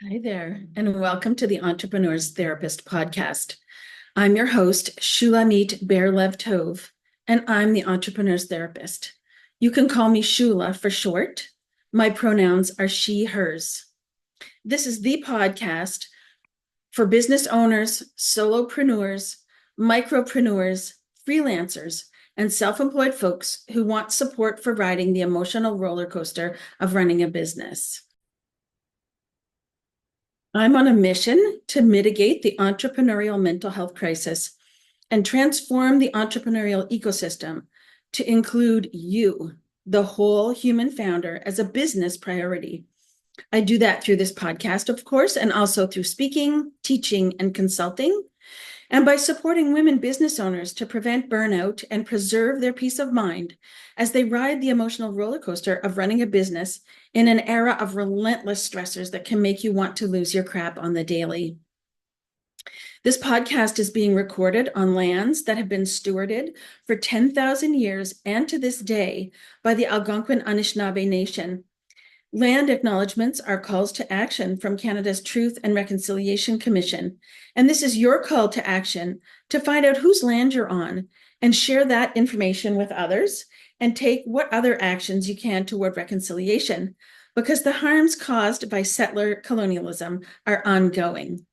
Hi there, and welcome to the Entrepreneur's Therapist podcast. I'm your host, Shulamit Bear-Lev Tov, and I'm the Entrepreneur's Therapist. You can call me Shula for short. My pronouns are she, hers. This is the podcast for business owners, solopreneurs, micropreneurs, freelancers, and self-employed folks who want support for riding the emotional roller coaster of running a business. I'm on a mission to mitigate the entrepreneurial mental health crisis and transform the entrepreneurial ecosystem to include you, the whole human founder, as a business priority. I do that through this podcast, of course, and also through speaking, teaching, and consulting, and by supporting women business owners to prevent burnout and preserve their peace of mind as they ride the emotional roller coaster of running a business in an era of relentless stressors that can make you want to lose your crap on the daily. This podcast is being recorded on lands that have been stewarded for 10,000 years and to this day by the Algonquin Anishinaabe Nation. Land acknowledgements are calls to action from Canada's Truth and Reconciliation Commission, and this is your call to action to find out whose land you're on and share that information with others and take what other actions you can toward reconciliation, because the harms caused by settler colonialism are ongoing.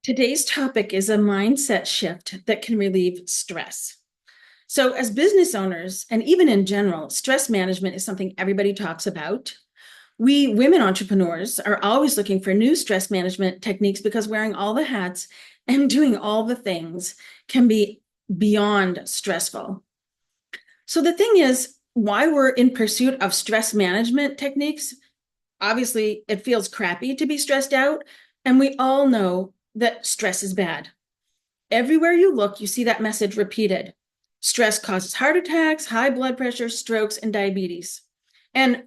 Today's topic is a mindset shift that can relieve stress. So as business owners, and even in general, stress management is something everybody talks about. We women entrepreneurs are always looking for new stress management techniques because wearing all the hats and doing all the things can be beyond stressful. So the thing is, why we're in pursuit of stress management techniques, obviously it feels crappy to be stressed out, and we all know that stress is bad. Everywhere you look, you see that message repeated. Stress causes heart attacks, high blood pressure, strokes, and diabetes. And,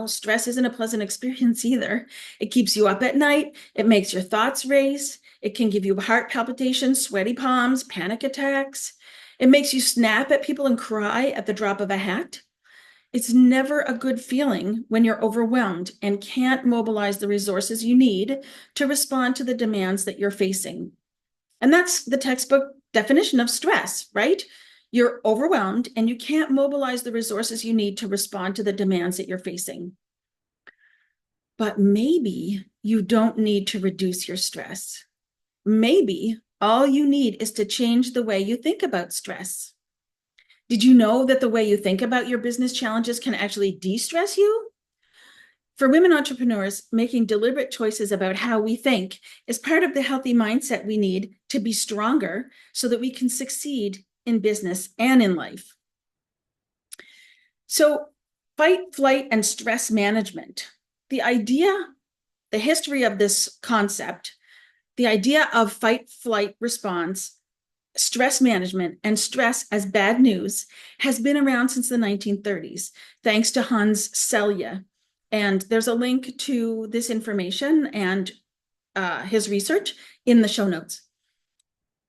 stress isn't a pleasant experience either. It keeps you up at night. It makes your thoughts race. It can give you heart palpitations, sweaty palms, panic attacks. It makes you snap at people and cry at the drop of a hat. It's never a good feeling when you're overwhelmed and can't mobilize the resources you need to respond to the demands that you're facing. And that's the textbook definition of stress, right? You're overwhelmed and you can't mobilize the resources you need to respond to the demands that you're facing. But maybe you don't need to reduce your stress. Maybe all you need is to change the way you think about stress. Did you know that the way you think about your business challenges can actually de-stress you? For women entrepreneurs, making deliberate choices about how we think is part of the healthy mindset we need to be stronger so that we can succeed in business and in life. So, fight, flight, and stress management. The history of this concept, the idea of fight, flight response, stress management, and stress as bad news has been around since the 1930s, thanks to Hans Selye. And there's a link to this information and his research in the show notes.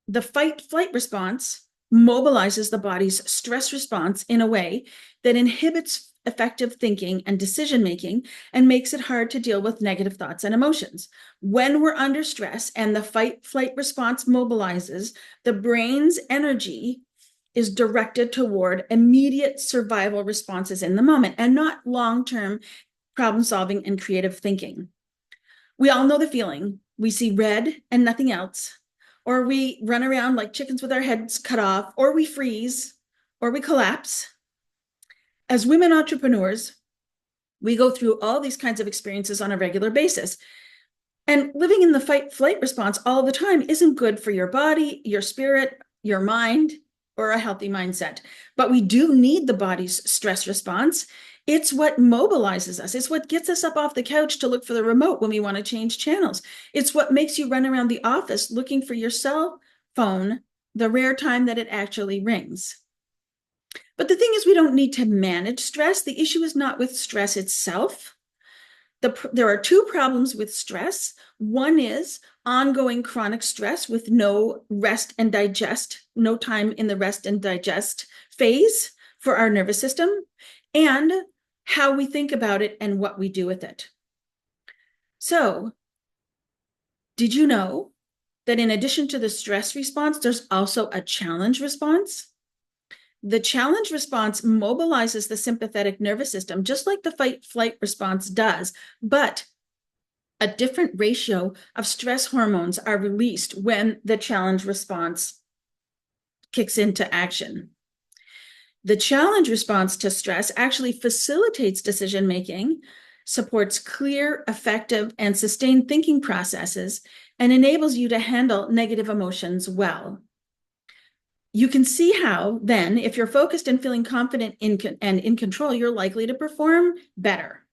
The fight-flight response mobilizes the body's stress response in a way that inhibits effective thinking and decision-making and makes it hard to deal with negative thoughts and emotions. When we're under stress and the fight-flight response mobilizes, the brain's energy is directed toward immediate survival responses in the moment and not long-term problem solving and creative thinking. We all know the feeling. We see red and nothing else, or we run around like chickens with our heads cut off, or we freeze, or we collapse. As women entrepreneurs, we go through all these kinds of experiences on a regular basis. And living in the fight-flight response all the time isn't good for your body, your spirit, your mind, or a healthy mindset. But we do need the body's stress response. It's what mobilizes us. It's what gets us up off the couch to look for the remote when we want to change channels. It's what makes you run around the office looking for your cell phone the rare time that it actually rings. But the thing is, we don't need to manage stress. The issue is not with stress itself. There are two problems with stress. One is ongoing chronic stress with no rest and digest, no time in the rest and digest phase for our nervous system. And how we think about it and what we do with it. So, did you know that in addition to the stress response, there's also a challenge response? The challenge response mobilizes the sympathetic nervous system, just like the fight flight response does, but a different ratio of stress hormones are released when the challenge response kicks into action. The challenge response to stress actually facilitates decision making, supports clear, effective, and sustained thinking processes, and enables you to handle negative emotions well. You can see how then, if you're focused and feeling confident and in control, you're likely to perform better.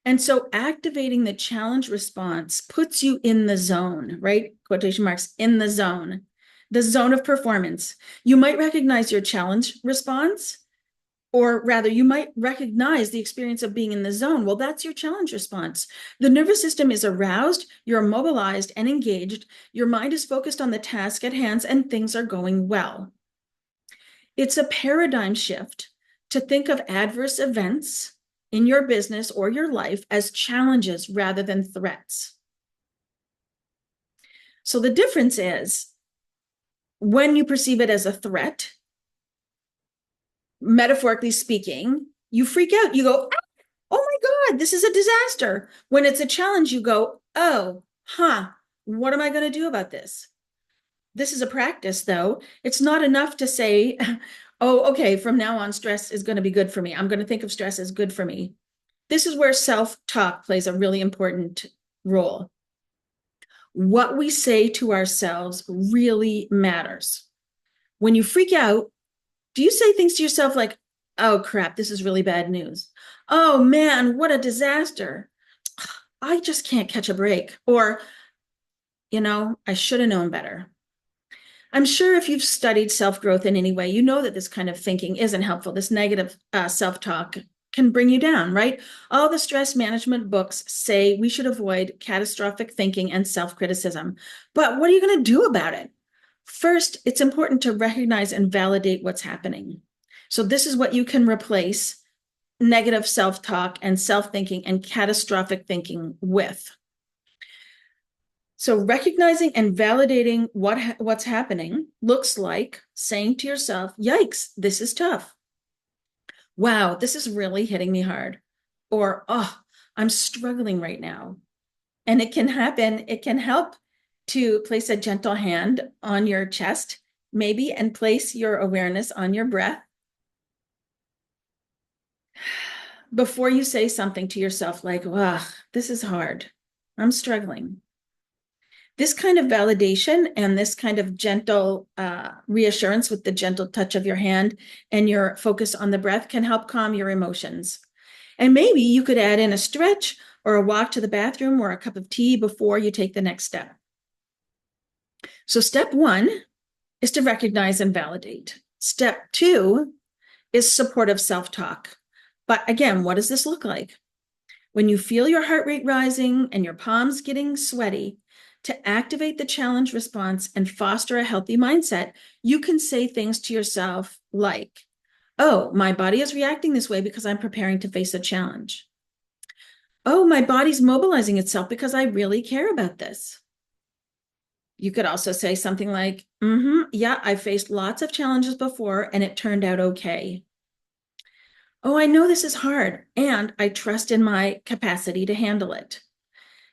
And so activating the challenge response puts you in the zone, right? Quotation marks, in the zone of performance. You might recognize your challenge response, or rather, you might recognize the experience of being in the zone. Well, that's your challenge response. The nervous system is aroused, you're mobilized and engaged, your mind is focused on the task at hand, and things are going well. It's a paradigm shift to think of adverse events in your business or your life as challenges rather than threats. So the difference is when you perceive it as a threat, metaphorically speaking, you freak out. You go, oh my God, this is a disaster. When it's a challenge, you go, oh, what am I going to do about this? This is a practice, though. It's not enough to say, oh, okay, from now on, stress is going to be good for me. I'm going to think of stress as good for me. This is where self-talk plays a really important role. What we say to ourselves really matters. When you freak out, do you say things to yourself like, oh crap, this is really bad news? Oh man, what a disaster. I just can't catch a break. Or, I should have known better. I'm sure if you've studied self-growth in any way, you know that this kind of thinking isn't helpful. This negative self-talk can bring you down, right? All the stress management books say we should avoid catastrophic thinking and self-criticism. But what are you going to do about it? First, it's important to recognize and validate what's happening. So this is what you can replace negative self-talk and self-thinking and catastrophic thinking with. So recognizing and validating what's happening looks like saying to yourself, yikes, this is tough. Wow, this is really hitting me hard. Or, oh, I'm struggling right now. And it can happen. It can help to place a gentle hand on your chest, maybe, and place your awareness on your breath before you say something to yourself like, wow, this is hard. I'm struggling. This kind of validation and this kind of gentle reassurance with the gentle touch of your hand and your focus on the breath can help calm your emotions. And maybe you could add in a stretch or a walk to the bathroom or a cup of tea before you take the next step. So step 1 is to recognize and validate. Step 2 is supportive self-talk. But again, what does this look like? When you feel your heart rate rising and your palms getting sweaty, to activate the challenge response and foster a healthy mindset, you can say things to yourself like, oh, my body is reacting this way because I'm preparing to face a challenge. Oh, my body's mobilizing itself because I really care about this. You could also say something like, yeah, I faced lots of challenges before and it turned out okay. Oh, I know this is hard and I trust in my capacity to handle it.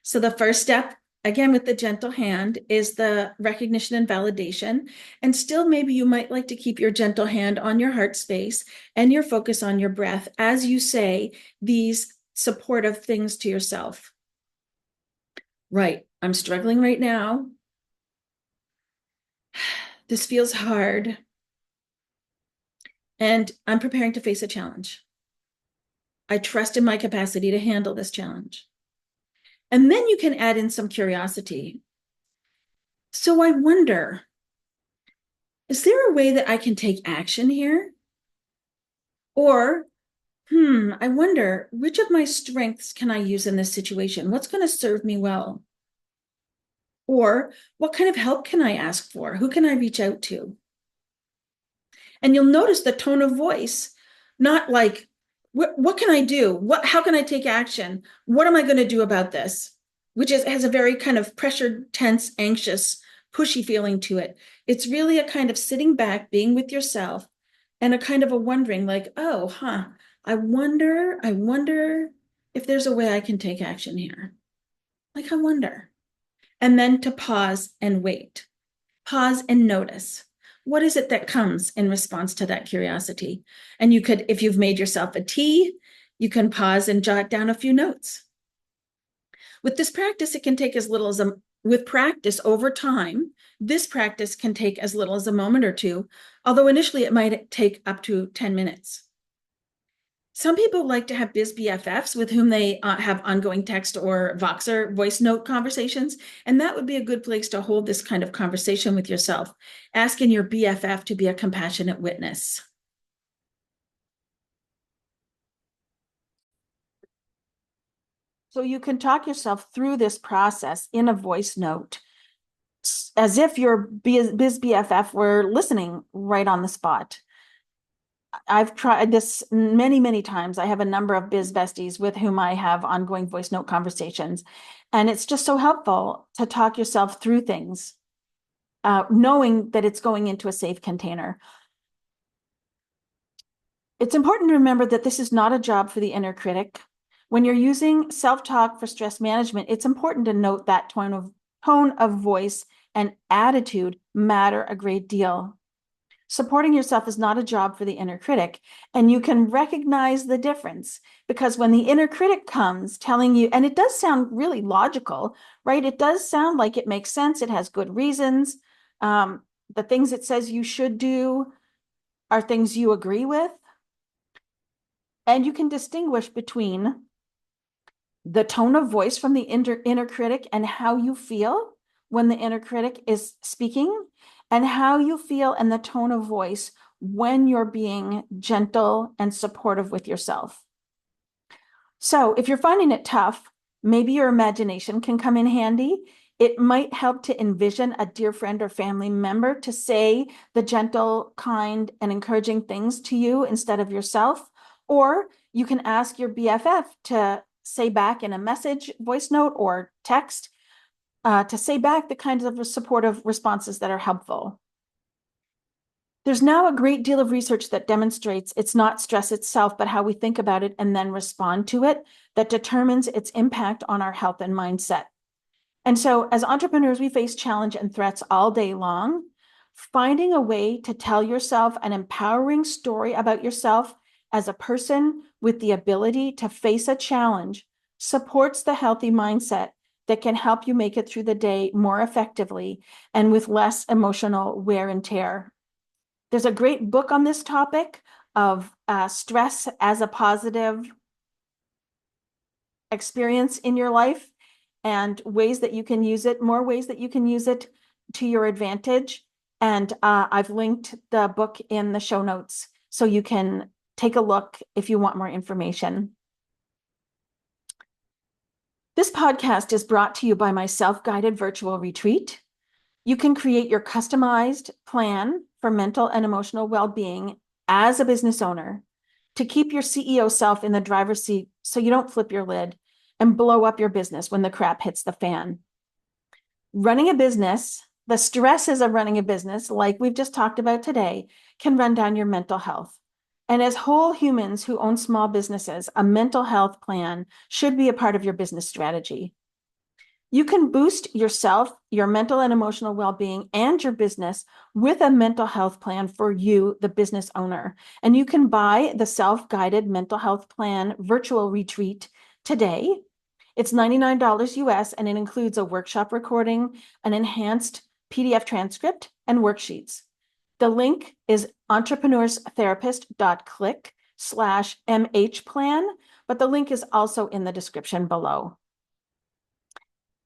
So the first step, again, with the gentle hand, is the recognition and validation. And still, maybe you might like to keep your gentle hand on your heart space and your focus on your breath as you say these supportive things to yourself. Right, I'm struggling right now. This feels hard. And I'm preparing to face a challenge. I trust in my capacity to handle this challenge. And then you can add in some curiosity. So I wonder, is there a way that I can take action here? Or, I wonder, which of my strengths can I use in this situation? What's going to serve me well? Or what kind of help can I ask for? Who can I reach out to? And you'll notice the tone of voice, not like What can I do? How can I take action? What am I going to do about this? Which has a very kind of pressured, tense, anxious, pushy feeling to it. It's really a kind of sitting back, being with yourself, and a kind of a wondering, like, oh, I wonder if there's a way I can take action here. Like, I wonder. And then to pause and wait. Pause and notice. What is it that comes in response to that curiosity? And you could, if you've made yourself a tea, you can pause and jot down a few notes. With this practice, it can take as little as with practice over time, this practice can take as little as a moment or two, although initially it might take up to 10 minutes. Some people like to have biz BFFs with whom they have ongoing text or Voxer voice note conversations, and that would be a good place to hold this kind of conversation with yourself, asking your BFF to be a compassionate witness. So you can talk yourself through this process in a voice note, as if your biz BFF were listening right on the spot. I've tried this many, many times. I have a number of biz besties with whom I have ongoing voice note conversations. And it's just so helpful to talk yourself through things, knowing that it's going into a safe container. It's important to remember that this is not a job for the inner critic. When you're using self-talk for stress management, it's important to note that tone of voice and attitude matter a great deal. Supporting yourself is not a job for the inner critic, and you can recognize the difference, because when the inner critic comes telling you, and it does sound really logical, right? It does sound like it makes sense. It has good reasons. The things it says you should do are things you agree with. And you can distinguish between the tone of voice from the inner critic and how you feel when the inner critic is speaking, and how you and the tone of voice when you're being gentle and supportive with yourself. So if you're finding it tough, maybe your imagination can come in handy. It might help to envision a dear friend or family member to say the gentle, kind, and encouraging things to you instead of yourself. Or you can ask your BFF to say back in a message, voice note, or text, to say back the kinds of supportive responses that are helpful. There's now a great deal of research that demonstrates it's not stress itself, but how we think about it and then respond to it that determines its impact on our health and mindset. And so as entrepreneurs, we face challenge and threats all day long. Finding a way to tell yourself an empowering story about yourself as a person with the ability to face a challenge supports the healthy mindset that can help you make it through the day more effectively and with less emotional wear and tear. There's a great book on this topic of stress as a positive experience in your life, and ways that you can use it, more ways that you can use it to your advantage. And I've linked the book in the show notes, so you can take a look if you want more information. This podcast is brought to you by my self-guided virtual retreat. You can create your customized plan for mental and emotional well-being as a business owner to keep your CEO self in the driver's seat so you don't flip your lid and blow up your business when the crap hits the fan. Running a business, the stresses of running a business, like we've just talked about today, can run down your mental health. And as whole humans who own small businesses, a mental health plan should be a part of your business strategy. You can boost yourself, your mental and emotional well-being, and your business with a mental health plan for you, the business owner. And you can buy the self-guided mental health plan virtual retreat today. It's $99 US, and it includes a workshop recording, an enhanced PDF transcript, and worksheets. The link is entrepreneurstherapist.click/MH-plan, but the link is also in the description below.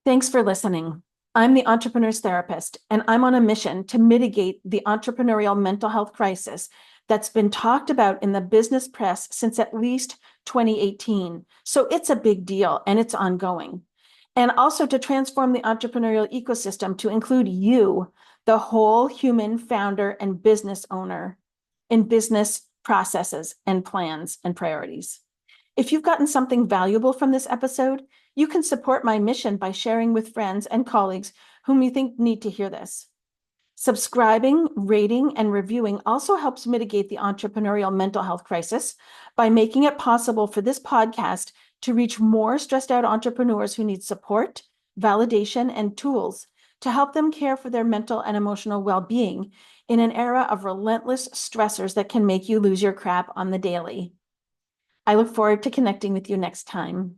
Thanks for listening. I'm the Entrepreneur's Therapist, and I'm on a mission to mitigate the entrepreneurial mental health crisis that's been talked about in the business press since at least 2018. So it's a big deal, and it's ongoing. And also to transform the entrepreneurial ecosystem to include you, the whole human founder and business owner, in business processes, and plans and priorities. If you've gotten something valuable from this episode, you can support my mission by sharing with friends and colleagues whom you think need to hear this. Subscribing, rating, and reviewing also helps mitigate the entrepreneurial mental health crisis by making it possible for this podcast to reach more stressed out entrepreneurs who need support, validation, and tools to help them care for their mental and emotional well-being in an era of relentless stressors that can make you lose your crap on the daily. I look forward to connecting with you next time.